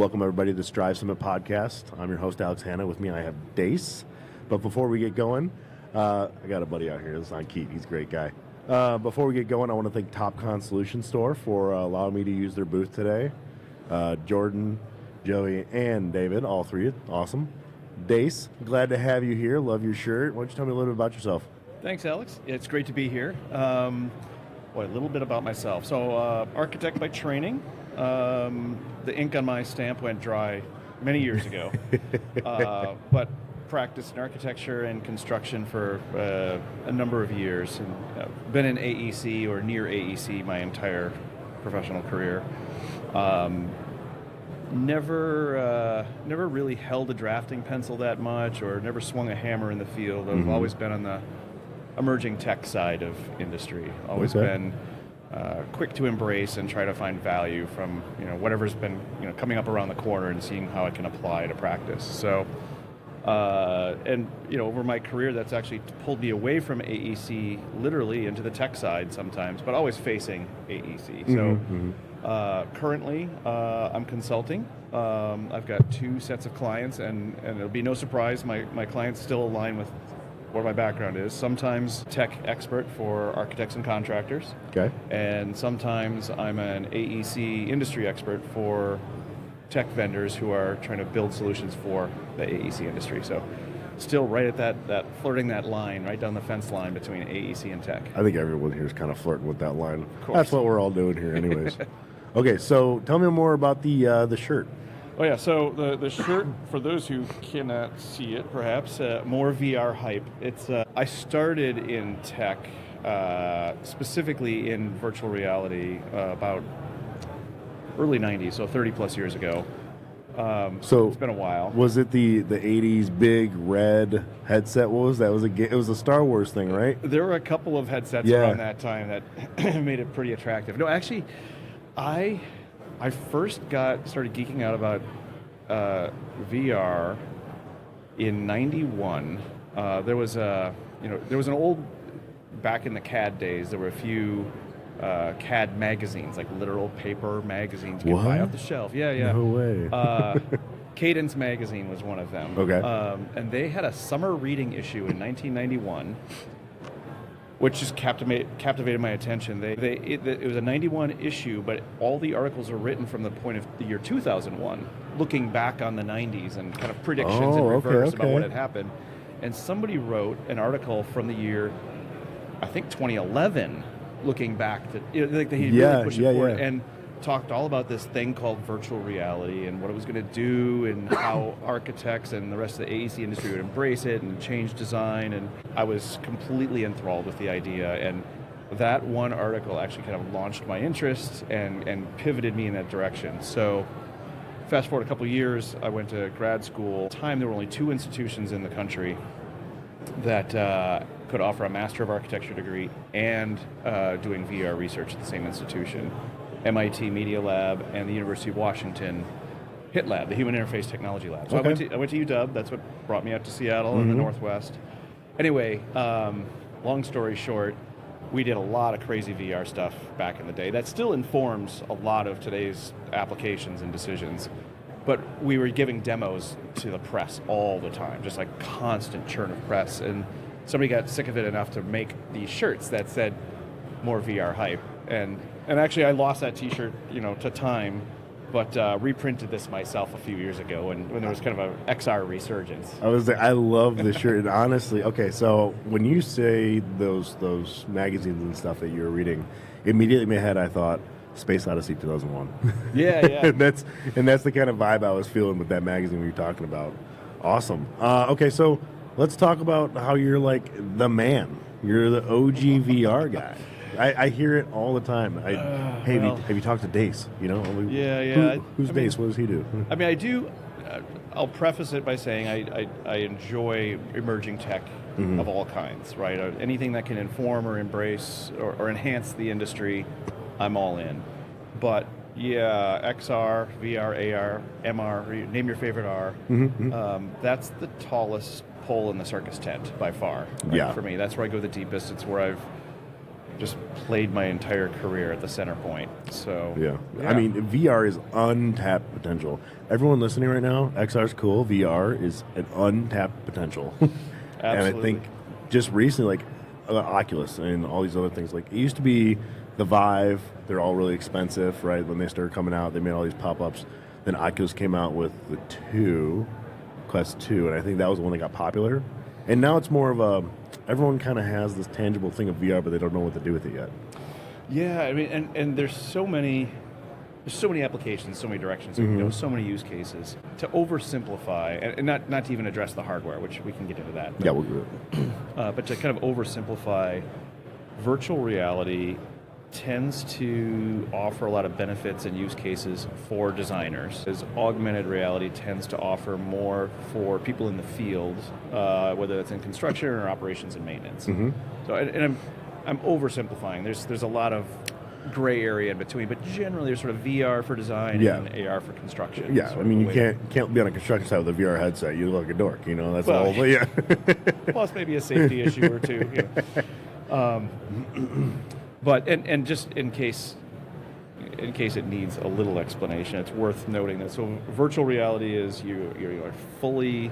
Welcome, everybody, to this Drive Summit podcast. I'm your host, Alex Hanna. With me, I have Dace. But before we get going, I got a buddy out here. This is on Keith. He's a great guy. Before we get going, I want to thank TopCon Solution Store for allowing me to use their booth today. Jordan, Joey, and David, all three. Awesome. Dace, glad to have you here. Love your shirt. Why don't you tell me a little bit about yourself? Thanks, Alex. It's great to be here. A little bit about myself. So, architect by training. The ink on my stamp went dry many years ago, but practiced in architecture and construction for a number of years, and been in AEC or near AEC my entire professional career. Never really held a drafting pencil that much, or never swung a hammer in the field. I've always been on the emerging tech side of industry. Always been quick to embrace and try to find value from whatever's been coming up around the corner and seeing how it can apply to practice. So, over my career, that's actually pulled me away from AEC literally into the tech side sometimes, but always facing AEC. So currently, I'm consulting. I've got 2 sets of clients, and it'll be no surprise my clients still align with what my background is. Sometimes tech expert for architects and contractors. Okay. And sometimes I'm an AEC industry expert for tech vendors who are trying to build solutions for the AEC industry. So still right at that flirting that line, right down the fence line between AEC and tech. I think everyone here is kind of flirting with that line. That's what we're all doing here anyways. Okay, so tell me more about the shirt. Oh yeah, so the shirt, for those who cannot see it, perhaps, more VR hype. It's I started in tech, specifically in virtual reality, about early 90s, so 30 plus years ago. So it's been a while. Was it the 80s big red headset? What was that? It was a Star Wars thing, right? There were a couple of headsets around that time that made it pretty attractive. No, actually, I first started geeking out about VR in '91. There was an old, back in the CAD days, there were a few CAD magazines, like literal paper magazines you could buy off the shelf. Yeah. No way. Cadence magazine was one of them. Okay. And they had a summer reading issue in 1991. Which just captivated my attention. It was a 91 issue, but all the articles are written from the point of the year 2001, looking back on the 90s and kind of predictions in reverse about what had happened. And somebody wrote an article from the year, I think 2011, looking back to, he really pushed it forward and talked all about this thing called virtual reality and what it was going to do and how architects and the rest of the AEC industry would embrace it and change design. And I was completely enthralled with the idea. And that one article actually kind of launched my interest and pivoted me in that direction. So fast forward a couple of years, I went to grad school. At the time, there were only 2 institutions in the country that could offer a Master of Architecture degree and doing VR research at the same institution. MIT Media Lab and the University of Washington HIT Lab, the Human Interface Technology Lab. So I went to UW. That's what brought me out to Seattle in the Northwest. Anyway, long story short, we did a lot of crazy VR stuff back in the day. That still informs a lot of today's applications and decisions. But we were giving demos to the press all the time, just like constant churn of press. And somebody got sick of it enough to make these shirts that said more VR hype. And actually, I lost that T-shirt, to time, but reprinted this myself a few years ago, and when there was kind of an XR resurgence. I love the shirt, and honestly, okay, so when you say those magazines and stuff that you were reading, immediately in my head I thought Space Odyssey 2001. Yeah. and that's the kind of vibe I was feeling with that magazine we were talking about. Awesome. Okay, so let's talk about how you're like the man. You're the OG VR guy. I hear it all the time. Have you talked to Dace? Yeah. Who's Dace? What does he do? I mean, I do. I'll preface it by saying I enjoy emerging tech of all kinds, right? Anything that can inform or embrace or enhance the industry, I'm all in. But yeah, XR, VR, AR, MR, name your favorite R. That's the tallest pole in the circus tent by far. Right? Yeah. For me, that's where I go the deepest. It's where I've just played my entire career at the center point. So yeah. I mean, VR is untapped potential. Everyone listening right now, XR is cool. VR is an untapped potential. And I think just recently, like Oculus and all these other things, like it used to be the Vive. They're all really expensive, right? When they started coming out, they made all these pop-ups. Then Oculus came out with the Quest 2, and I think that was the one that got popular. And now it's more of everyone kind of has this tangible thing of VR, but they don't know what to do with it yet. Yeah, I mean, and there's so many applications, so many directions, so many use cases. To oversimplify, and not to even address the hardware, which we can get into that. But, we'll do it. But to kind of oversimplify, virtual reality tends to offer a lot of benefits and use cases for designers, as augmented reality tends to offer more for people in the field, whether it's in construction or operations and maintenance. So, and I'm oversimplifying. There's a lot of gray area in between, but generally there's sort of VR for design and AR for construction. Yeah, I mean, you can't be on a construction site with a VR headset. You look like a dork, that's all. But yeah. Plus maybe a safety issue or two. But and just in case it needs a little explanation, it's worth noting that virtual reality is you're fully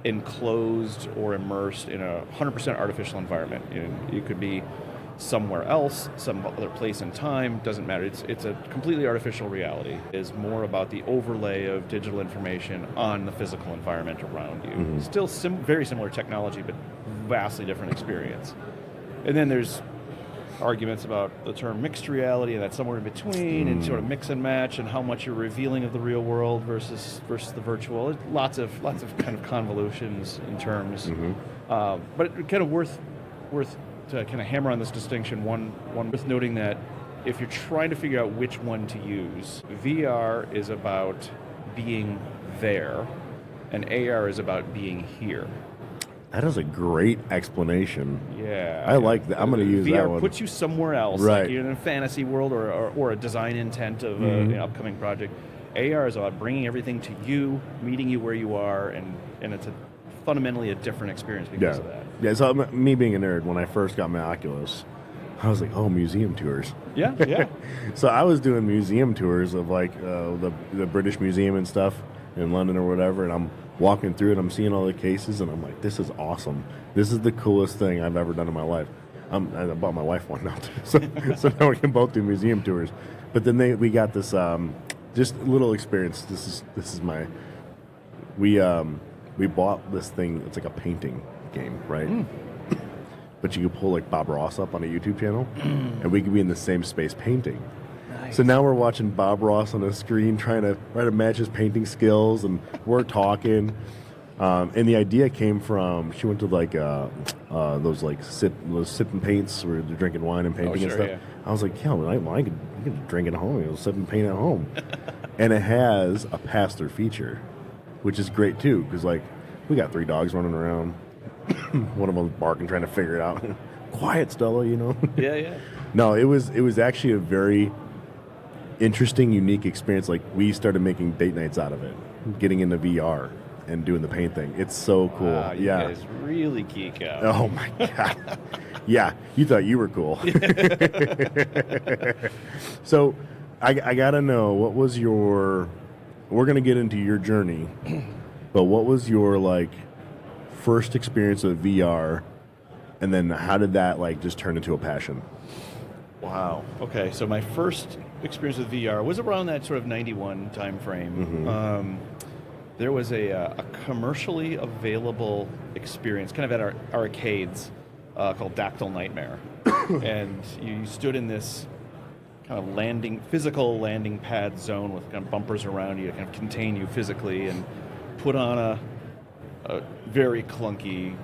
enclosed or immersed in a 100% artificial environment. You could be somewhere else, some other place and time, doesn't matter. It's a completely artificial reality. It's more about the overlay of digital information on the physical environment around you. Still very similar technology, but vastly different experience. And then there's arguments about the term mixed reality, and that's somewhere in between, and sort of mix and match, and how much you're revealing of the real world versus the virtual. There's lots of kind of convolutions in terms, but it kind of worth to kind of hammer on this distinction. One worth noting that if you're trying to figure out which one to use, VR is about being there, and AR is about being here. That is a great explanation. Yeah, I like that. I'm going to use that one. VR puts you somewhere else, right? Like you're in a fantasy world or a design intent of an upcoming project. AR is about bringing everything to you, meeting you where you are, and it's fundamentally a different experience because of that. Yeah, so me being a nerd, when I first got my Oculus, I was like, oh, museum tours. Yeah. So I was doing museum tours of like the British Museum and stuff in London or whatever, and I'm walking through it, I'm seeing all the cases, and I'm like, this is awesome. This is the coolest thing I've ever done in my life. I bought my wife one now, too. So now we can both do museum tours. But then we got this just a little experience. This is my we bought this thing. It's like a painting game, right? But you could pull like Bob Ross up on a YouTube channel, and we could be in the same space painting. So now we're watching Bob Ross on a screen trying to match his painting skills, and we're talking. And the idea came from, she went to like those sip and paints where they're drinking wine and painting and stuff. Yeah. I was like, I could drink at home, sip and paint at home. And it has a pass-through feature, which is great too, because like we got 3 dogs running around. One of them barking, trying to figure it out. Quiet, Stella, Yeah. No, it was actually a very interesting, unique experience. Like we started making date nights out of it, getting into VR and doing the paint thing. It's so cool. Wow, you guys really geek out. Oh my god. Yeah, you thought you were cool. So I gotta know, what was your, we're gonna get into your journey, but what was your like first experience with VR, and then how did that like just turn into a passion? Wow. Okay, so my first experience with VR was around that sort of 91 time frame. There was a commercially available experience kind of at our arcades called Dactyl Nightmare. And you stood in this kind of physical landing pad zone with kind of bumpers around you to kind of contain you physically, and put on a very clunky,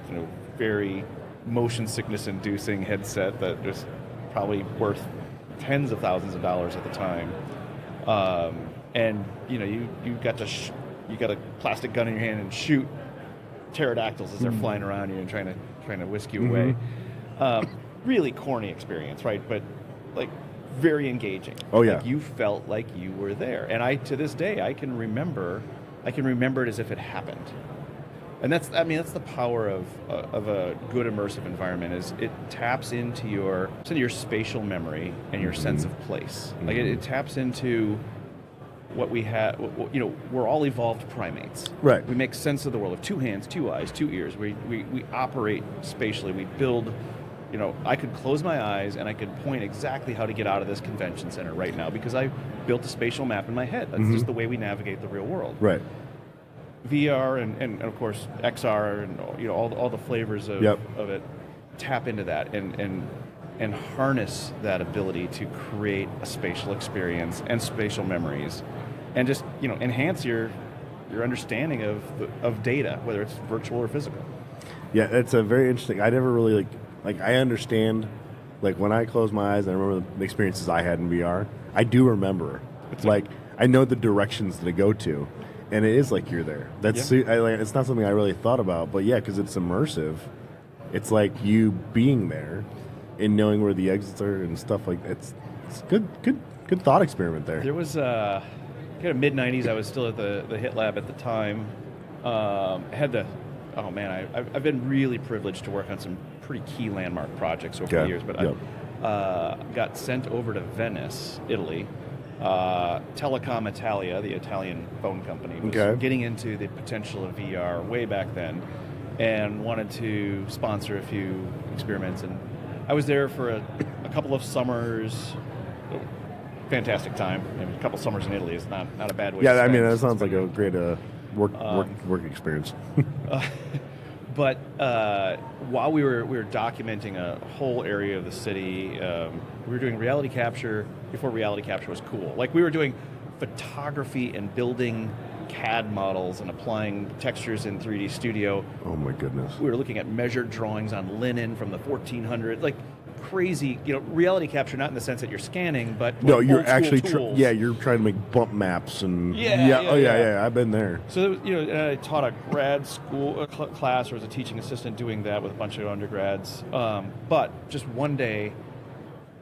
very motion sickness inducing headset that was probably worth tens of thousands of dollars at the time. And you got a plastic gun in your hand and shoot pterodactyls as they're flying around you and trying to whisk you away. Really corny experience, right? But like very engaging. Oh yeah. Like, you felt like you were there. And to this day I can remember it as if it happened. And that's the power of a good immersive environment. Is it taps into your spatial memory and your sense of place. Like it taps into what we have. We're all evolved primates. Right. We make sense of the world of 2 hands, 2 eyes, 2 ears. We operate spatially. We build. I could close my eyes and I could point exactly how to get out of this convention center right now because I built a spatial map in my head. That's just the way we navigate the real world. Right. VR and of course XR and all the flavors of it tap into that and harness that ability to create a spatial experience and spatial memories, and just enhance your understanding of data, whether it's virtual or physical. Yeah, it's a very interesting. I never really like I understand, like when I close my eyes and I remember the experiences I had in VR, I do remember. It's like I know the directions to go to, and it is like you're there. That's it's not something I really thought about, but yeah, because it's immersive. It's like you being there and knowing where the exits are and stuff like that. It's good thought experiment there. There was kind of mid '90s. I was still at the Hit Lab at the time. I've been really privileged to work on some pretty key landmark projects over the years, but I got sent over to Venice, Italy. Telecom Italia, the Italian phone company, was getting into the potential of VR way back then and wanted to sponsor a few experiments. And I was there for a couple of summers. Fantastic time. A couple of summers in Italy is not a bad way to spend. Yeah, I mean, that sounds like a great work experience. But while we were documenting a whole area of the city, we were doing reality capture before reality capture was cool. Like we were doing photography and building CAD models and applying textures in 3D Studio. Oh my goodness. We were looking at measured drawings on linen from the 1400s, like crazy, reality capture, not in the sense that you're scanning, but no, you're actually you're trying to make bump maps and I've been there. So I taught a grad school class, or was a teaching assistant doing that with a bunch of undergrads. But just one day,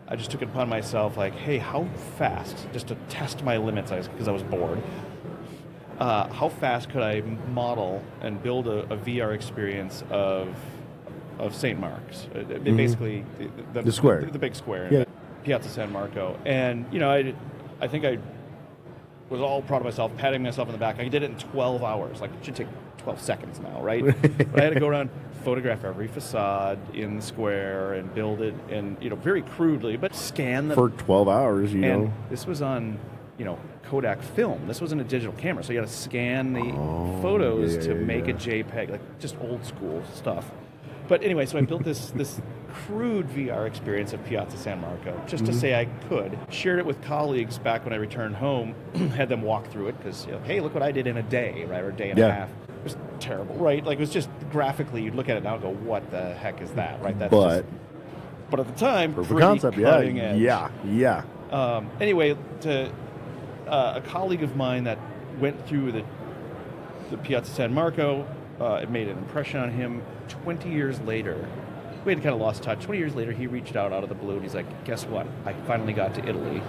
I just took it upon myself, like, hey, how fast, just to test my limits, because I was bored. How fast could I model and build a VR experience of St. Mark's, basically the square, the big square, Piazza San Marco, and I think I was all proud of myself, patting myself on the back. I did it in 12 hours. Like it should take 12 seconds now, right? But I had to go around, photograph every facade in the square, and build it, and very crudely, but scan them for 12 hours. And this was on Kodak film. This wasn't a digital camera, so you got to scan the photos to make a JPEG, like just old school stuff. But anyway, so I built this crude VR experience of Piazza San Marco, just to say I could. Shared it with colleagues back when I returned home, had them walk through it, because, hey, look what I did in a day, right, or a day and a half. It was terrible, right? Like, it was just graphically, you'd look at it now and go, what the heck is that, right? But at the time, proof of concept, cutting edge. Yeah. Anyway, to a colleague of mine that went through the Piazza San Marco, it made an impression on him. 20 years later, we had kind of lost touch. 20 years later, he reached out of the blue, and he's like, guess what? I finally got to Italy,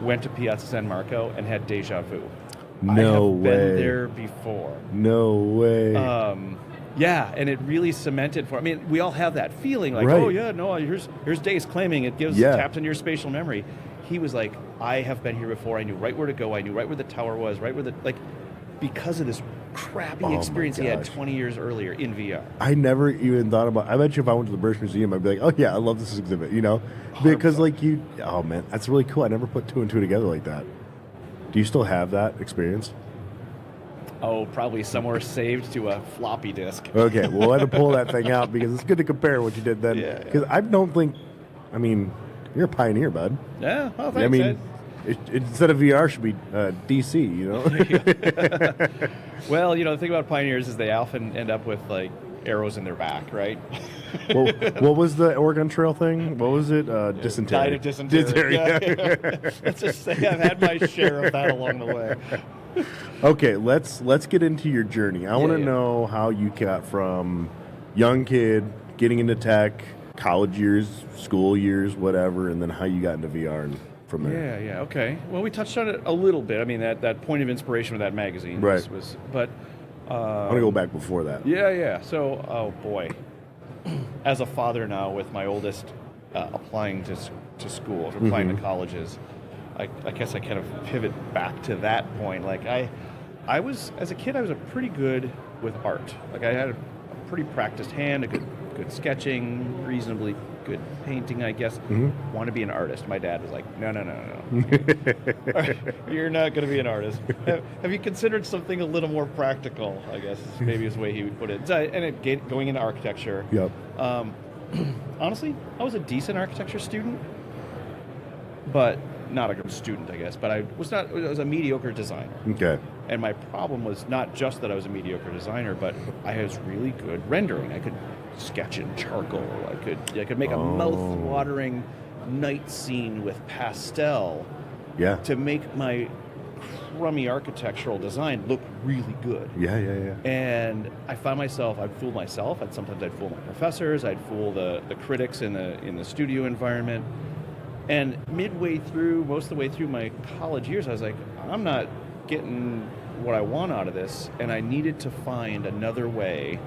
went to Piazza San Marco, and had deja vu. No way. Been there before. No way. Yeah, and it really cemented for. I mean, we all have that feeling, like, oh yeah, no, here's Dace claiming it taps into your spatial memory. He was like, I have been here before. I knew right where to go. I knew right where the tower was. Right where because of this crappy experience he had 20 years earlier in VR. I never even thought about. I bet you if I went to the British Museum, I'd be like, oh yeah, I love this exhibit. Because oh man, that's really cool. I never put two and two together like that. Do you still have that experience? Oh, probably somewhere saved to a floppy disk. Okay, well, I had to pull that thing out because it's good to compare what you did then. Because I don't think, you're a pioneer, bud. Yeah, well, thanks. Instead of VR, should be DC, Well, the thing about pioneers is they often end up with, like, arrows in their back, right? Well, what was the Oregon Trail thing? What was it? Dysentery. Died of dysentery. Yeah. Let's just say I've had my share of that along the way. Okay, let's get into your journey. I want to know how you got from young kid getting into tech, college years, school years, whatever, and then how you got into VR and from there. Yeah, okay. Well, we touched on it a little bit. I mean, that point of inspiration with that magazine was but I want to go back before that. Yeah. So, oh boy, as a father now with my oldest applying to school, applying to colleges, I guess I kind of pivot back to that point. Like I was, as a kid, I was pretty good with art. Like I had a pretty practiced hand, a good sketching, reasonably good painting, I guess. Want to be an artist. My dad was like, no. You're not going to be an artist. Have you considered something a little more practical, I guess, is maybe his way he would put it. And going into architecture. Yep. Honestly, I was a decent architecture student, but not a good student, I guess. But I was a mediocre designer. Okay. And my problem was not just that I was a mediocre designer, but I was really good rendering. I could sketch in charcoal. I could make a mouth-watering night scene with pastel. Yeah. To make my crummy architectural design look really good. Yeah. And I found myself, I'd fool myself. Sometimes I'd fool my professors. I'd fool the critics in the studio environment. And most of the way through my college years, I was like, I'm not getting what I want out of this, and I needed to find another way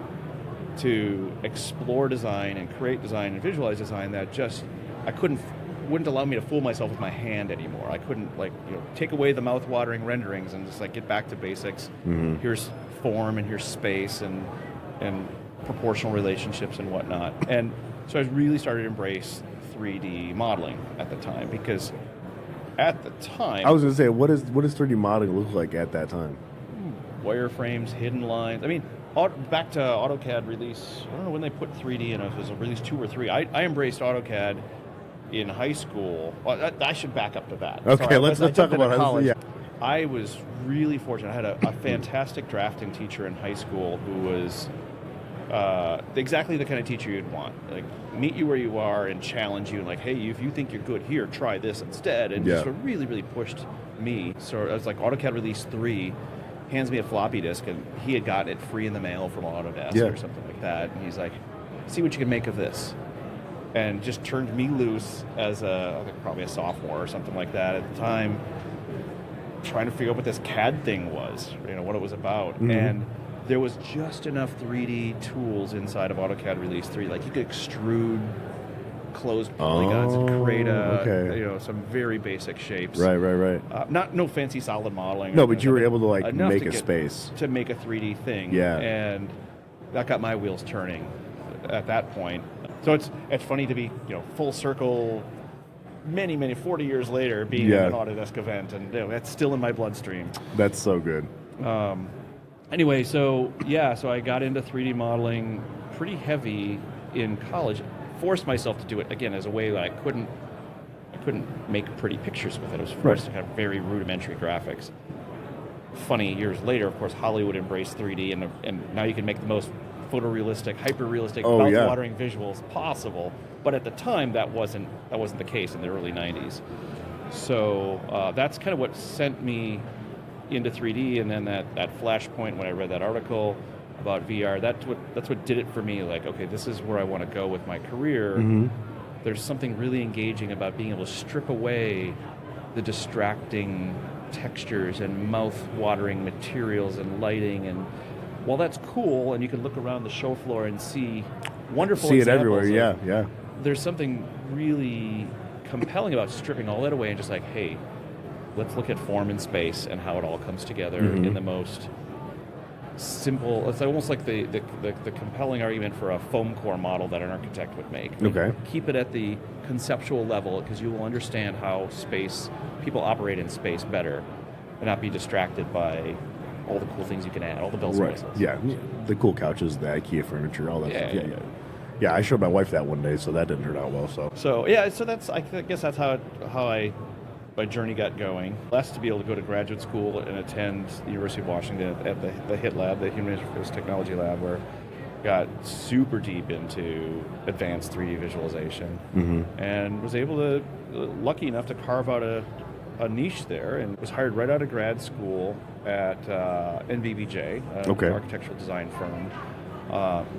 to explore design and create design and visualize design that just wouldn't allow me to fool myself with my hand anymore. I couldn't take away the mouth-watering renderings and just get back to basics. Here's form and here's space and proportional relationships and whatnot. And so I really started to embrace 3D modeling at the time, because at the time, I was going to say, what does 3D modeling look like at that time? Wireframes, hidden lines. I mean, back to AutoCAD release. I don't know when they put 3D in. It was a release 2 or 3. I embraced AutoCAD in high school. Well, I should back up to that. Okay, Sorry, let's talk about college. Yeah. I was really fortunate. I had a fantastic drafting teacher in high school who was exactly the kind of teacher you'd want. Like, meet you where you are and challenge you, and like, hey, if you think you're good here, try this instead. And just really, really pushed me. So I was like, AutoCAD release 3 hands me a floppy disk, and he had gotten it free in the mail from Autodesk or something like that. And he's like, see what you can make of this. And just turned me loose as probably a sophomore or something like that at the time, trying to figure out what this CAD thing was, what it was about. And there was just enough 3D tools inside of AutoCAD Release 3. Like, you could extrude closed polygons and create some very basic shapes. Right. No fancy solid modeling. No, but you were able to make a space to make a 3D thing. Yeah. And that got my wheels turning at that point. So it's funny to be full circle, many 40 years later, being at an Autodesk event, and that's still in my bloodstream. That's so good. Anyway, so I got into 3D modeling pretty heavy in college. Forced myself to do it again as a way that I couldn't make pretty pictures with it. I was forced to have very rudimentary graphics. Funny, years later, of course, Hollywood embraced 3D, and now you can make the most photorealistic, hyper-realistic, mouth-watering visuals possible. But at the time, that wasn't the case in the early 90s. So that's kind of what sent me into 3D, and then that flashpoint when I read that article about VR, that's what did it for me. Like, okay, this is where I want to go with my career. There's something really engaging about being able to strip away the distracting textures and mouth-watering materials and lighting, and while that's cool, and you can look around the show floor and see wonderful it examples everywhere. There's something really compelling about stripping all that away and just like, hey, let's look at form and space and how it all comes together in the most simple. It's almost like the compelling argument for a foam core model that an architect would make. Okay. Keep it at the conceptual level, because you will understand how people operate in space better and not be distracted by all the cool things you can add, all the bells and whistles. Yeah, the cool couches, the IKEA furniture, all that stuff. Yeah, I showed my wife that one day, so that didn't turn out well. So that's, I guess that's how my journey got going. Blessed to be able to go to graduate school and attend the University of Washington at the HIT lab, the Human Interface Technology Lab, where I got super deep into advanced 3D visualization, and was lucky enough to carve out a niche there, and was hired right out of grad school at NVBJ, an architectural design firm,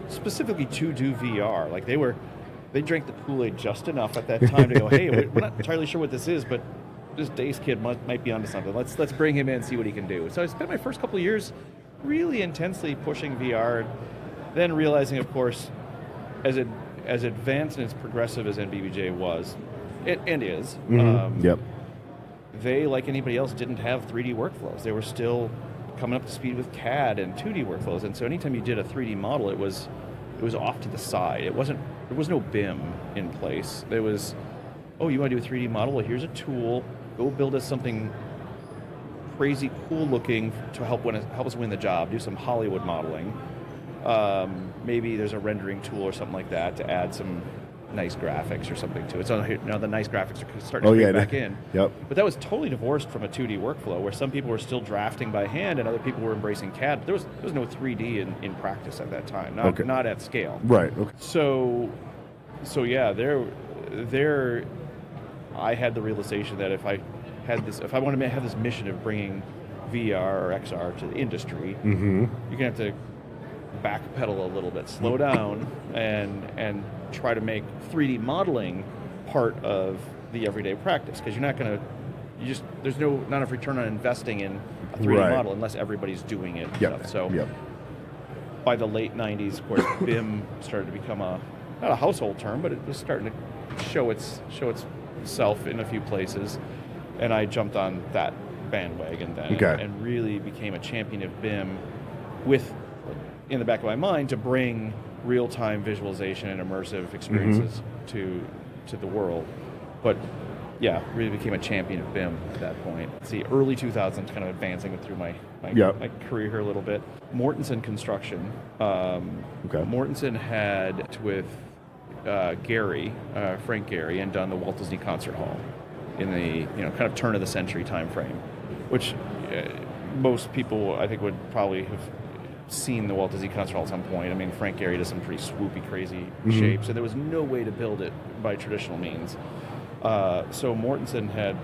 specifically to do VR. Like, they drank the Kool-Aid just enough at that time to go, hey, we're not entirely sure what this is, but this Dace kid might be onto something. Let's bring him in and see what he can do. So I spent my first couple of years really intensely pushing VR, then realizing, of course, as advanced and as progressive as NBBJ was, and is, they, like anybody else, didn't have 3D workflows. They were still coming up to speed with CAD and 2D workflows, and so anytime you did a 3D model, it was off to the side. There was no BIM in place. There was, oh, you want to do a 3D model? Well, here's a tool. Go build us something crazy cool looking to help us win the job. Do some Hollywood modeling. Maybe there's a rendering tool or something like that to add some nice graphics or something to it. So now the nice graphics are starting to creep back in. Yep. But that was totally divorced from a 2D workflow where some people were still drafting by hand and other people were embracing CAD. There was no 3D in practice at that time, not at scale. Right. Okay. So yeah, there I had the realization that if I wanted to have this mission of bringing VR or XR to the industry, you're gonna have to backpedal a little bit, slow down, and try to make 3D modeling part of the everyday practice, because you're not going to, there's not enough return on investing in a 3D model unless everybody's doing it. By the late 90s, of course, BIM started to become not a household term, but it was starting to show itself in a few places, and I jumped on that bandwagon then and really became a champion of BIM with, in the back of my mind, to bring real-time visualization and immersive experiences to the world. But yeah, really became a champion of BIM at that point. It's the early 2000s, kind of advancing through my career here a little bit. Mortensen Construction. Mortensen had with Frank Gehry, and done the Walt Disney Concert Hall in the kind of turn of the century time frame, which most people I think would probably have seen the Walt Disney Concert Hall at some point. I mean, Frank Gehry does some pretty swoopy, crazy shapes, and there was no way to build it by traditional means. So Mortensen had,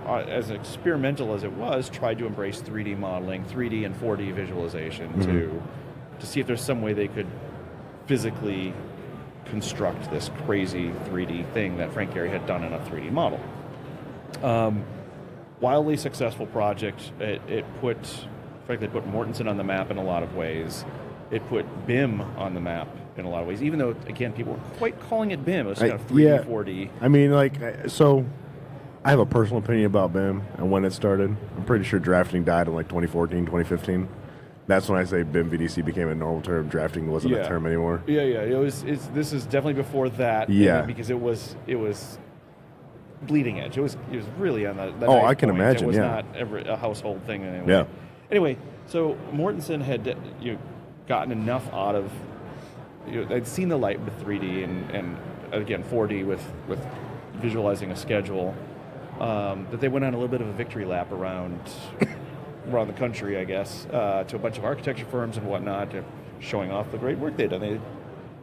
as experimental as it was, tried to embrace 3D modeling, 3D and 4D visualization to see if there's some way they could physically construct this crazy 3D thing that Frank Gehry had done in a 3D model. Wildly successful project. It put Mortensen on the map in a lot of ways. It put BIM on the map in a lot of ways, even though, again, people were quite calling it BIM. It was kind of 3D, 4D. I mean, so I have a personal opinion about BIM and when it started. I'm pretty sure drafting died in 2014, 2015. That's when I say BIM VDC became a normal term. Drafting wasn't a term anymore. Yeah. This is definitely before that. Yeah. Because it was bleeding edge. It was really on the I can imagine. It was not ever a household thing anyway. Yeah. Anyway, so Mortensen had gotten enough out of, they'd seen the light with 3D and again 4D with visualizing a schedule, that they went on a little bit of a victory lap around the country, I guess, to a bunch of architecture firms and whatnot, showing off the great work they'd done.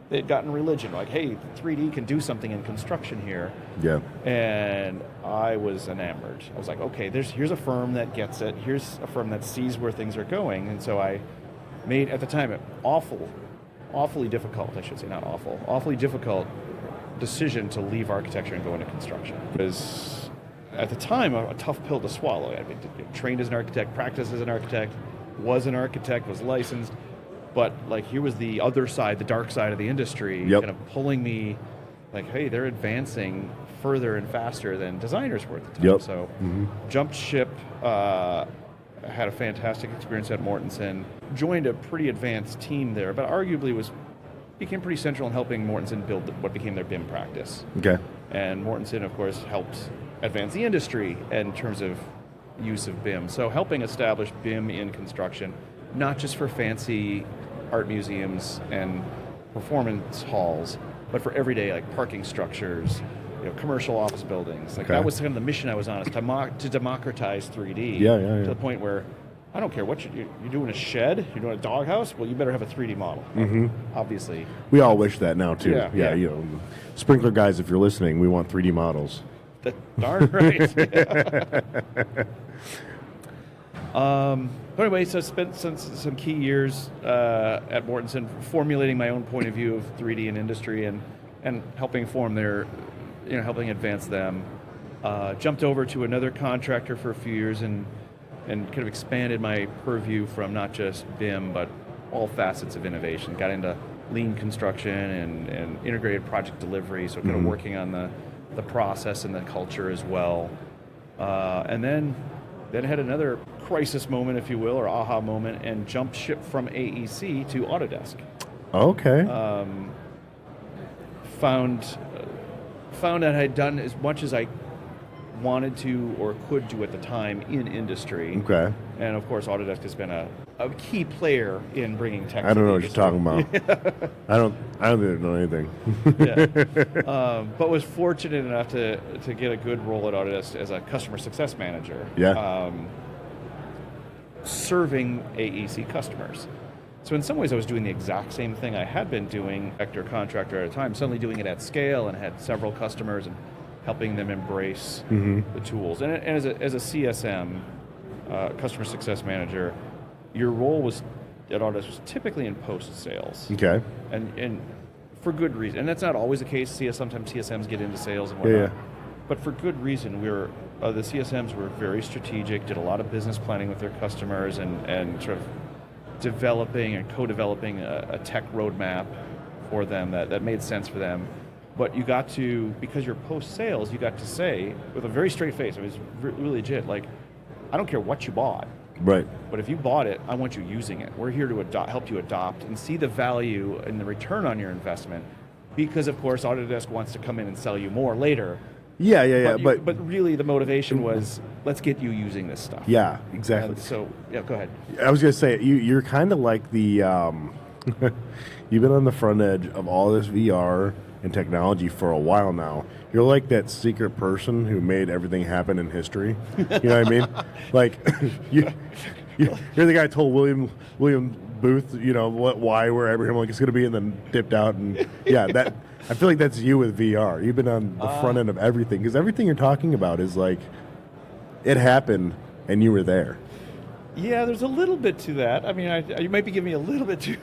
They'd gotten religion, like, hey, 3D can do something in construction here. Yeah. And I was enamored. I was like, okay, here's a firm that gets it. Here's a firm that sees where things are going. And so I made, at the time, an awfully difficult decision to leave architecture and go into construction. It was, at the time, a tough pill to swallow. I mean, trained as an architect, practiced as an architect, was licensed. But here was the other side, the dark side of the industry, kind of pulling me, like, hey, they're advancing further and faster than designers were at the time. So jumped ship, had a fantastic experience at Mortensen, joined a pretty advanced team there, but arguably became pretty central in helping Mortensen build what became their BIM practice. Okay. And Mortensen, of course, helped advance the industry in terms of use of BIM. So helping establish BIM in construction, not just for fancy art museums and performance halls, but for everyday parking structures, commercial office buildings. That was kind of the mission I was on, is to democratize 3D to the point where I don't care what you're doing, a shed, you're doing a doghouse, well, you better have a 3D model. Obviously. We all wish that now too. Yeah. Sprinkler guys, if you're listening, we want 3D models. Darn right. But anyway, so I spent some key years at Mortensen formulating my own point of view of 3D in industry and helping form helping advance them. Jumped over to another contractor for a few years and and kind of expanded my purview from not just BIM, but all facets of innovation. Got into lean construction and integrated project delivery, so kind of working on the process and the culture as well. And then had another crisis moment, if you will, or aha moment, and jumped ship from AEC to Autodesk. Okay. Found out I'd done as much as I wanted to or could do at the time in industry. Okay. And of course, Autodesk has been a key player in bringing tech. I don't know what you're talking about. I don't think know anything. But was fortunate enough to get a good role at Autodesk as a customer success manager. Yeah. Serving AEC customers. So in some ways, I was doing the exact same thing I had been doing, vector contractor at a time, suddenly doing it at scale and had several customers and helping them embrace the tools. And as a CSM, customer success manager, your role was at Autodesk was typically in post-sales. Okay. And for good reason. And that's not always the case. Sometimes CSMs get into sales and whatnot. Yeah. But for good reason. The CSMs were very strategic, did a lot of business planning with their customers and sort of developing and co-developing a tech roadmap for them that made sense for them. But you got to, because you're post-sales, you got to say, with a very straight face, it was really legit, like, I don't care what you bought. Right. But if you bought it, I want you using it. We're here to help you adopt and see the value and the return on your investment. Because, of course, Autodesk wants to come in and sell you more later. Yeah. But really, the motivation was, let's get you using this stuff. Yeah, exactly. And so, yeah, go ahead. I was going to say, you're kind of like the, you've been on the front edge of all this VR and technology for a while now. You're like that secret person who made everything happen in history. You know what I mean? Like, you're the guy who told William Booth, why, wherever him, like it's going to be, and then dipped out. And yeah, I feel like that's you with VR. You've been on the front end of everything, because everything you're talking about is like, it happened and you were there. Yeah, there's a little bit to that. I mean, you might be giving me a little bit too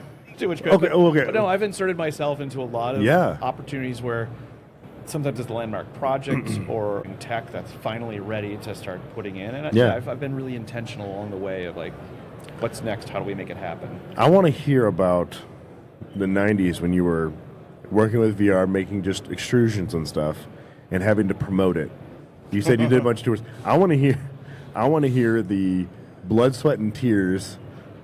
much credit. Okay. But no, I've inserted myself into a lot of opportunities where sometimes it's landmark projects or tech that's finally ready to start putting in. And I've been really intentional along the way of like, what's next? How do we make it happen? I want to hear about the 90s when you were working with VR, making just extrusions and stuff, and having to promote it. You said you did a bunch of tours. I want to hear the blood, sweat, and tears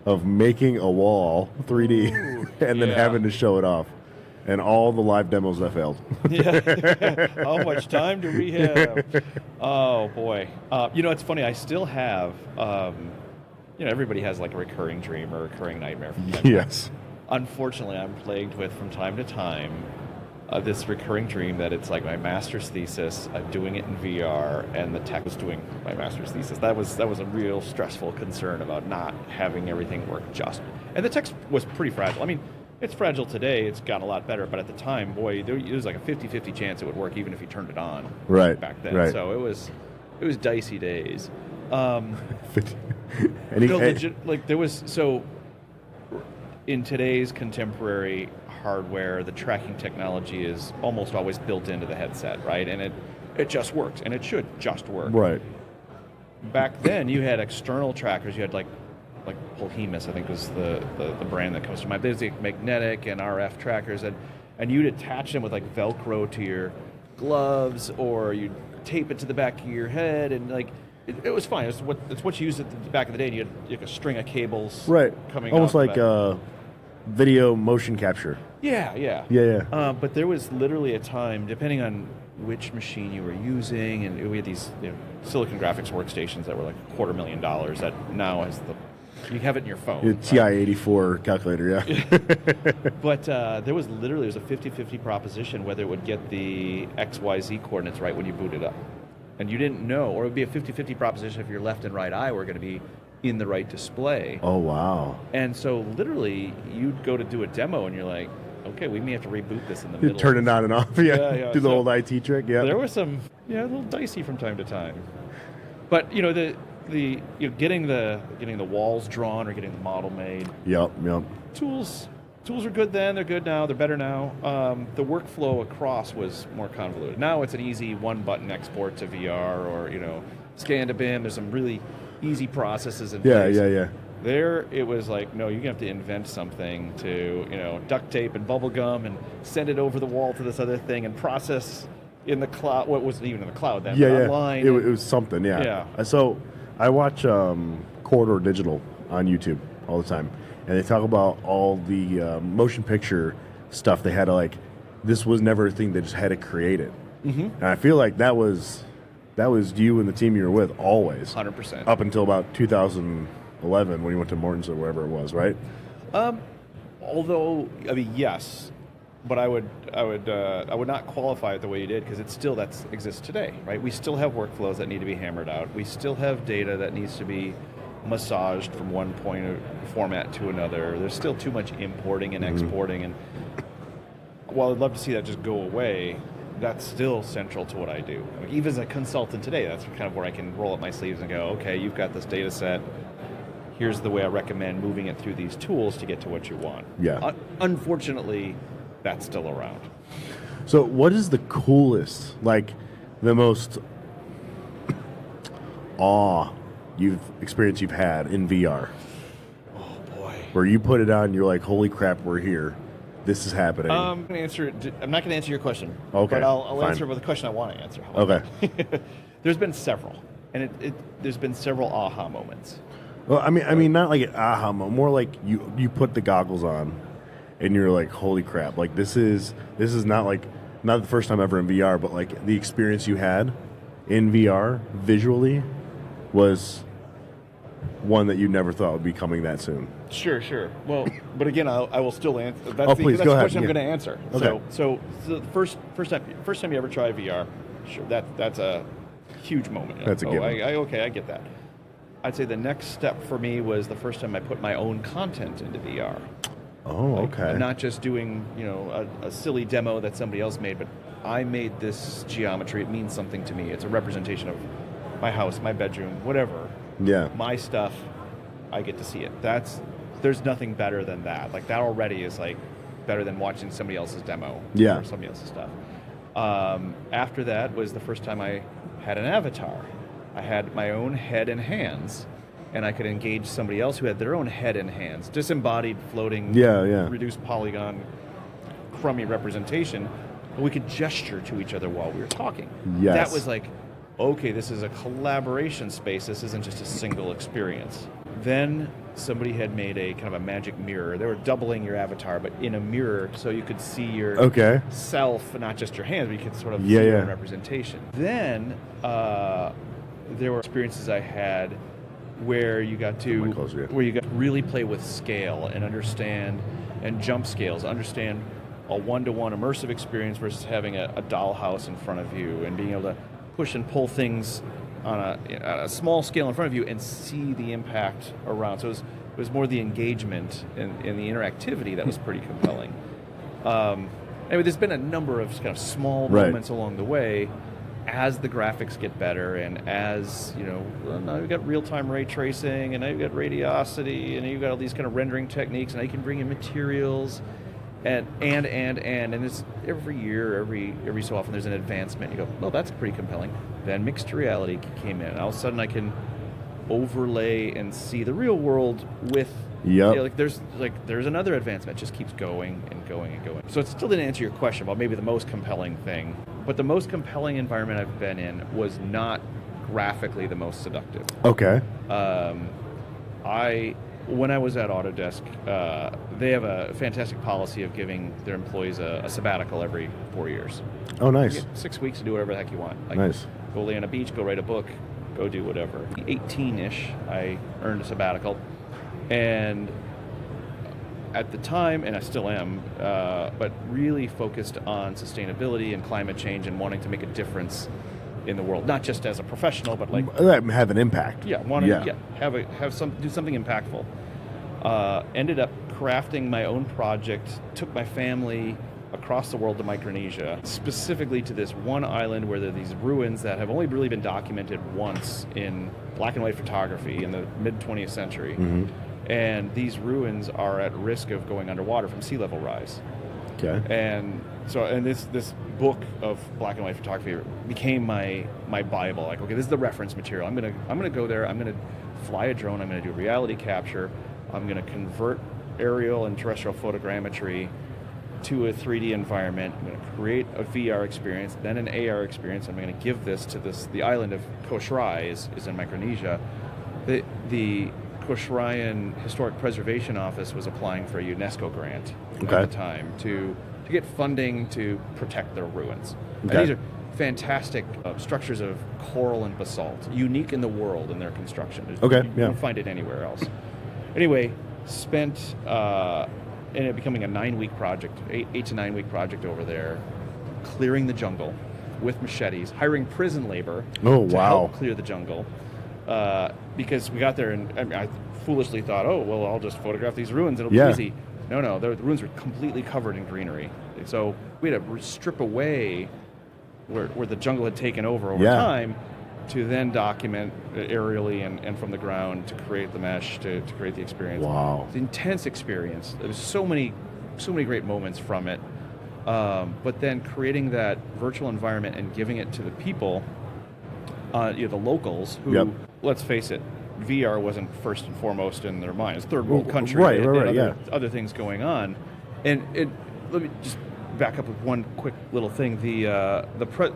of making a wall 3D and then having to show it off, and all the live demos that failed. Yeah. How much time do we have? Oh boy. It's funny. I still have. Everybody has like a recurring dream or a recurring nightmare from time to time. Yes. Unfortunately, I'm plagued with from time to time this recurring dream that it's like my master's thesis, doing it in VR, and the tech was doing my master's thesis. That was a real stressful concern about not having everything work just. And the tech was pretty fragile. I mean, it's fragile today. It's got a lot better, but at the time, boy, there was like a 50-50 chance it would work even if you turned it on. Right. Back then. Right. So it was dicey days. In today's contemporary hardware, the tracking technology is almost always built into the headset, right? And it just works, and it should just work. Right. Back then, you had external trackers. You had like Polhemus, I think was the brand that comes to mind. There's magnetic and RF trackers, and you'd attach them with like Velcro to your gloves, or you'd tape it to the back of your head, and like it was fine. It's what you used at the back of the day. And you had a string of cables, right? Coming almost off like video motion capture. Yeah. But there was literally a time, depending on which machine you were using, and we had these Silicon Graphics workstations that were like $250,000 that now has you have it in your phone. Your TI-84 calculator, yeah. But there was a 50-50 proposition whether it would get the XYZ coordinates right when you boot it up. And you didn't know, or it would be a 50-50 proposition if your left and right eye were going to be in the right display. Oh, wow. And so literally, you'd go to do a demo, and you're like, okay, we may have to reboot this in the middle. Turn it on and off, yeah. Do the old IT trick, yeah. There was some, a little dicey from time to time. But, getting the walls drawn or getting the model made. Yep. Tools are good then, they're good now, they're better now. The workflow across was more convoluted. Now it's an easy one-button export to VR or, scan to BIM. There's some really easy processes in Yeah, place. yeah. There, it was like, no, you're going to have to invent something to, duct tape and bubble gum and send it over the wall to this other thing and process in the cloud. Well, it wasn't even in the cloud then, but online. It was something, yeah. So I watch Corridor Digital on YouTube all the time, and they talk about all the motion picture stuff they had to, like, this was never a thing, they just had to create it. Mm-hmm. And I feel like that was you and the team you were with always. 100%. Up until about 2011 when you went to Morton's or wherever it was, right? Although, I mean, yes, but I would not qualify it the way you did, because that exists today, right? We still have workflows that need to be hammered out. We still have data that needs to be massaged from one point of format to another. There's still too much importing and exporting, and while I'd love to see that just go away, that's still central to what I do. Like, even as a consultant today, that's kind of where I can roll up my sleeves and go, okay, you've got this data set. Here's the way I recommend moving it through these tools to get to what you want. Yeah. Unfortunately, that's still around. So what is the coolest, like the most experience you've had in VR? Oh, boy. Where you put it on, you're like, holy crap, we're here. This is happening. I'm not going to answer your question. Okay. But I'll fine. answer with a question I want to answer. Okay. There's been several. And there's been several aha moments. Well, I mean, not like an aha moment, more like you put the goggles on, and you're like, holy crap! Like this is not the first time ever in VR, but like the experience you had in VR visually was one that you never thought would be coming that soon. Sure. Well, but again, I will still answer. Please that's go the ahead. question I'm Yeah. going to answer. Okay. So the first time you ever try VR, sure, that's a huge moment. That's a given. I get that. I'd say the next step for me was the first time I put my own content into VR. Oh, okay. Not just doing, a silly demo that somebody else made, but I made this geometry. It means something to me. It's a representation of my house, my bedroom, whatever. Yeah. My stuff, I get to see it. There's nothing better than that. Like, that already is like better than watching somebody else's demo or somebody else's stuff. After that was the first time I had an avatar. I had my own head and hands, and I could engage somebody else who had their own head and hands, disembodied, floating, reduced polygon, crummy representation. But we could gesture to each other while we were talking. Yes. That was like, okay, this is a collaboration space. This isn't just a single experience. Then somebody had made a kind of a magic mirror. They were doubling your avatar, but in a mirror, so you could see your self, not just your hands, but you could sort of see your own representation. Then there were experiences I had where you got to really play with scale and understand, and jump scales, understand a one-to-one immersive experience versus having a dollhouse in front of you, and being able to push and pull things on a small scale in front of you and see the impact around. So it was more the engagement and the interactivity that was pretty compelling. Anyway, there's been a number of kind of small moments along the way as the graphics get better, and as, now you've got real-time ray tracing, and now you've got radiosity, and you've got all these kind of rendering techniques, and now you can bring in materials, and it's every year, every so often there's an advancement. You go, well, that's pretty compelling. Then mixed reality came in, and all of a sudden I can overlay and see the real world with there's another advancement. It just keeps going and going and going. So it still didn't answer your question about maybe the most compelling thing, but the most compelling environment I've been in was not graphically the most seductive. Okay. When I was at Autodesk, they have a fantastic policy of giving their employees a sabbatical every 4 years. Oh, nice. You get 6 weeks to do whatever the heck you want. Like, nice. Go lay on a beach, go write a book, go do whatever. 18-ish, I earned a sabbatical. And at the time, and I still am, but really focused on sustainability and climate change and wanting to make a difference in the world, not just as a professional, but like have an impact. Yeah, do something impactful. Ended up crafting my own project. Took my family across the world to Micronesia, specifically to this one island where there are these ruins that have only really been documented once in black and white photography in the mid 20th century. Mm-hmm. And these ruins are at risk of going underwater from sea level rise. Okay. And so, this book of black and white photography became my Bible. Like, okay, this is the reference material. I'm gonna go there. I'm gonna fly a drone, I'm going to do reality capture, I'm going to convert aerial and terrestrial photogrammetry to a 3D environment, I'm going to create a VR experience, then an AR experience, I'm going to give this to the island of Koshrai is in Micronesia. The Koshrayan Historic Preservation Office was applying for a UNESCO grant at the time to get funding to protect their ruins. And these are fantastic structures of coral and basalt, unique in the world in their construction. You don't find it anywhere else. Anyway, spent in it becoming a 9-week project, 8 to 9 week project over there, clearing the jungle with machetes, hiring prison labor to help clear the jungle. Because we got there and I foolishly thought, oh, well, I'll just photograph these ruins, it'll be easy. No, the ruins were completely covered in greenery. So we had to strip away where the jungle had taken over time to then document aerially and from the ground to create the mesh, to create the experience. Wow. It's an intense experience. There was so many great moments from it. But then creating that virtual environment and giving it to the people, the locals who, let's face it, VR wasn't first and foremost in their minds. Third world country, other things going on, and let me just back up with one quick little thing. The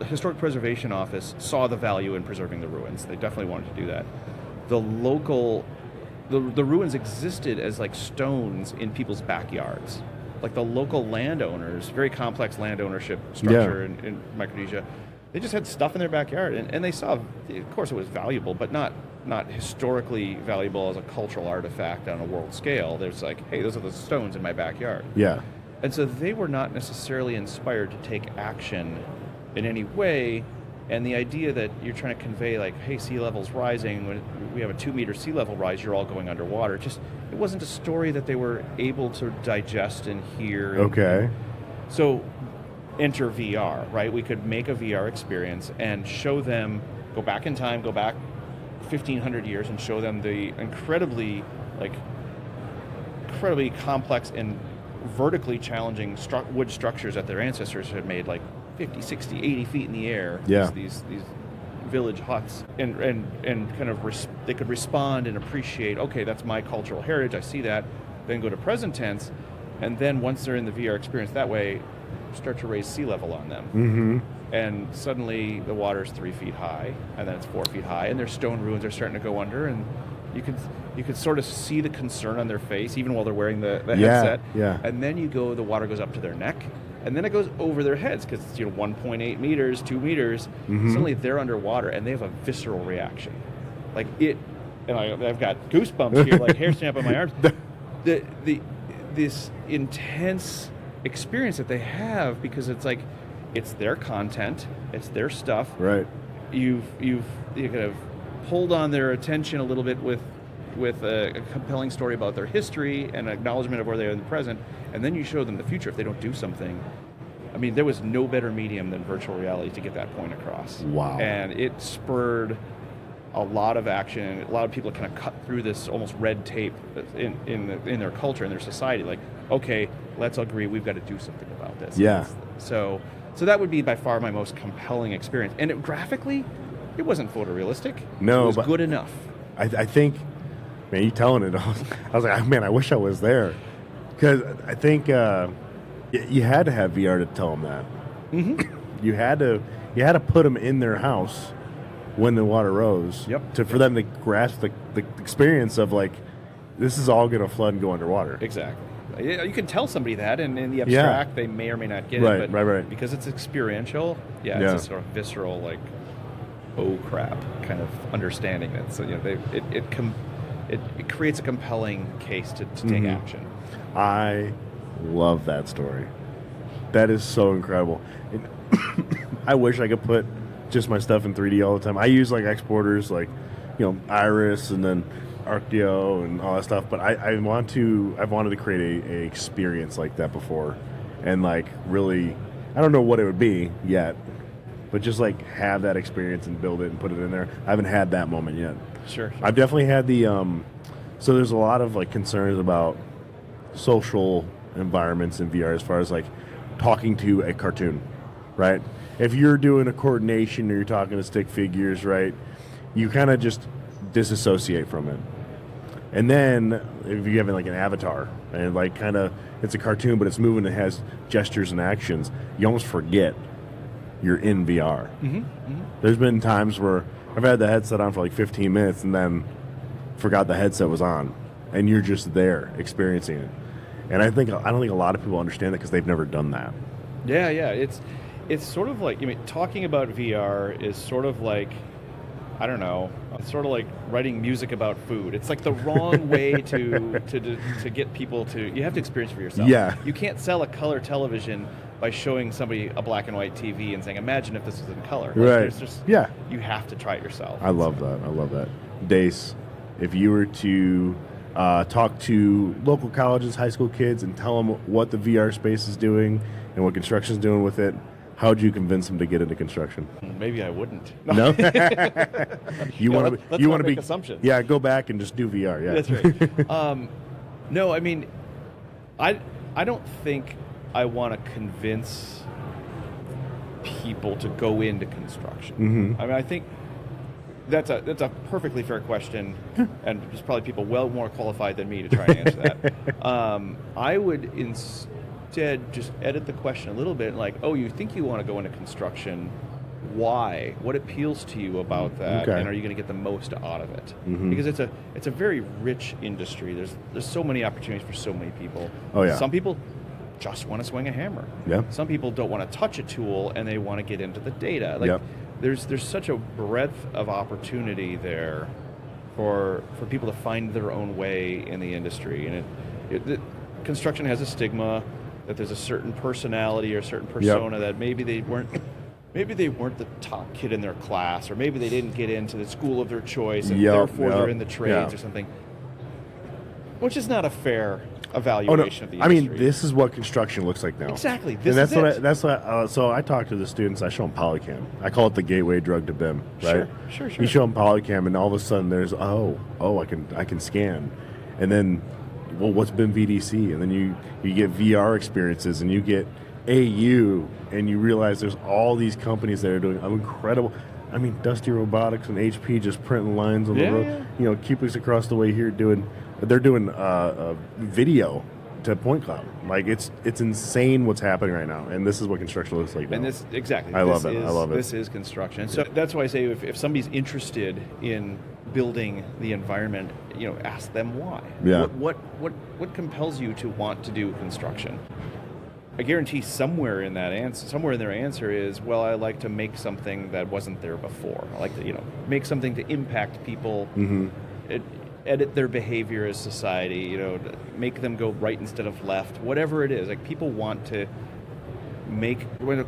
Historic Preservation Office saw the value in preserving the ruins. They definitely wanted to do that. The ruins existed as like stones in people's backyards. Like the local landowners, very complex land ownership structure in Micronesia, they just had stuff in their backyard, and they saw, of course, it was valuable, but not historically valuable as a cultural artifact on a world scale. There's like, hey, those are the stones in my backyard. Yeah. And so they were not necessarily inspired to take action in any way. And the idea that you're trying to convey, like, hey, sea level's rising, when we have a 2-meter sea level rise, you're all going underwater. It wasn't a story that they were able to digest and hear. So enter VR, right? We could make a VR experience and show them, go back in time, go back 1,500 years and show them the incredibly complex and vertically challenging wood structures that their ancestors had made, like 50, 60, 80 feet in the air. These village huts, and kind of they could respond and appreciate, okay, that's my cultural heritage, I see that, then go to present tense, and then once they're in the VR experience that way, start to raise sea level on them. And suddenly the water's 3 feet high, and then it's 4 feet high, and their stone ruins are starting to go under, and you could sort of see the concern on their face, even while they're wearing the headset. And then the water goes up to their neck, and then it goes over their heads, because it's 1.8 meters, 2 meters. Suddenly they're underwater, and they have a visceral reaction. Like it, and I've got goosebumps here, like hair stand up on my arms. This intense experience that they have, because it's like, it's their content, it's their stuff. Right. You kind of pulled on their attention a little bit with a compelling story about their history and acknowledgement of where they are in the present, and then you show them the future if they don't do something. I mean, there was no better medium than virtual reality to get that point across. Wow. And it spurred a lot of action. A lot of people kind of cut through this almost red tape in their culture, in their society. Like, okay, let's agree, we've got to do something about this. Yeah. So that would be by far my most compelling experience. And graphically, it wasn't photorealistic. No, it was good enough. I think, man, you telling it, I was like, man, I wish I was there. Because I think you had to have VR to tell them that. You had to put them in their house when the water rose. For them to grasp the experience of, like, this is all going to flood and go underwater. Exactly. You can tell somebody that, and in the abstract, they may or may not get it. But because it's experiential, it's a sort of visceral, like, oh crap kind of understanding that. So it creates a compelling case to take action. I love that story. That is so incredible. And I wish I could put just my stuff in 3D all the time. I use like exporters, like Iris and then Arctio and all that stuff. But I've wanted to create a experience like that before, and like really, I don't know what it would be yet, but just like have that experience and build it and put it in there. I haven't had that moment yet. Sure. I've definitely had the so there's a lot of like concerns about social environments in VR as far as like talking to a cartoon, right? If you're doing a coordination or you're talking to stick figures, right, you kind of just disassociate from it. And then if you have like an avatar and like kind of it's a cartoon, but it's moving, it has gestures and actions, you almost forget you're in VR. There's been times where I've had the headset on for like 15 minutes and then forgot the headset was on, and you're just there experiencing it. And I don't think a lot of people understand that because they've never done that. Yeah. It's sort of like, talking about VR is sort of like, I don't know, it's sort of like writing music about food. It's like the wrong way to get people to, you have to experience it for yourself. Yeah. You can't sell a color television by showing somebody a black and white TV and saying, imagine if this was in color. Right. You have to try it yourself. I love that. Dace, if you were to talk to local colleges, high school kids, and tell them what the VR space is doing and what construction is doing with it, how would you convince them to get into construction? Maybe I wouldn't. No? You want to be assumptions. Yeah, go back and just do VR. Yeah, that's right. No, I mean, I don't think I want to convince people to go into construction. I mean, I think that's a perfectly fair question, and there's probably people well more qualified than me to try and answer that. I would instead just edit the question a little bit, like, oh, you think you want to go into construction? Why? What appeals to you about that? Okay. And are you going to get the most out of it? Because it's a very rich industry. There's so many opportunities for so many people. Oh yeah. Some people just want to swing a hammer. Yeah. Some people don't want to touch a tool and they want to get into the data. Yep. There's such a breadth of opportunity there for people to find their own way in the industry. And construction has a stigma that there's a certain personality or a certain persona that maybe they weren't the top kid in their class, or maybe they didn't get into the school of their choice and therefore they're in the trades or something, which is not a fair evaluation of the industry. I mean, this is what construction looks like now. Exactly. So I talk to the students. I show them Polycam. I call it the gateway drug to BIM. Right? Sure. You show them Polycam, and all of a sudden there's I can scan, and then what's BIM VDC, and then you get VR experiences, and you get AU, and you realize there's all these companies that are doing incredible. I mean, Dusty Robotics and HP just printing lines on the road. Yeah. Cubics across the way here they're doing video to point cloud. Like it's insane what's happening right now, and this is what construction looks like now. And this exactly. I love it. This is construction. So that's why I say if somebody's interested in building the environment, ask them why. Yeah. What compels you to want to do construction? I guarantee somewhere in their answer is, well, I like to make something that wasn't there before. I like to, make something to impact people, edit their behavior as society, make them go right instead of left, whatever it is. Like, people want to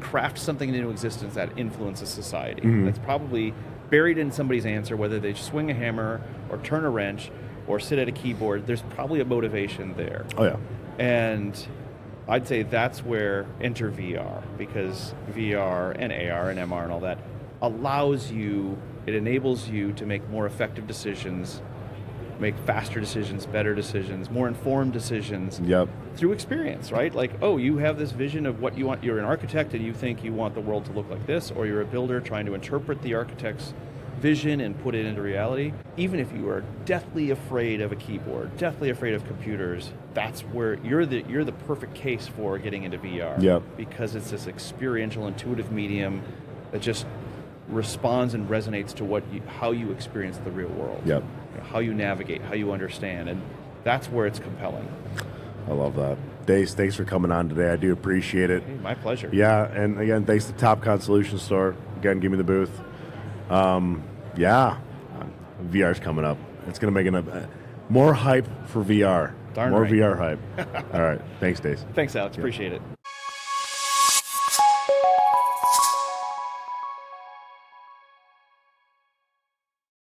craft something into existence that influences society. That's probably buried in somebody's answer, whether they swing a hammer or turn a wrench or sit at a keyboard. There's probably a motivation there. Oh yeah. And I'd say that's where enter VR, because VR and AR and MR and all that enables you to make more effective decisions, make faster decisions, better decisions, more informed decisions through experience, right? Like, oh, you have this vision of what you want. You're an architect and you think you want the world to look like this, or you're a builder trying to interpret the architect's vision and put it into reality. Even if you are deathly afraid of a keyboard, deathly afraid of computers, that's where you're the perfect case for getting into VR. Because it's this experiential, intuitive medium that just responds and resonates to how you experience the real world. How you navigate, how you understand, and that's where it's compelling. I love that. Dace, thanks for coming on today. I do appreciate it. Hey, my pleasure. Yeah, and again, thanks to Topcon Solution Store. Again, give me the booth. VR's coming up. It's going to make more hype for VR. Darn more right. VR hype. All right. Thanks, Dace. Thanks, Alex. Appreciate it.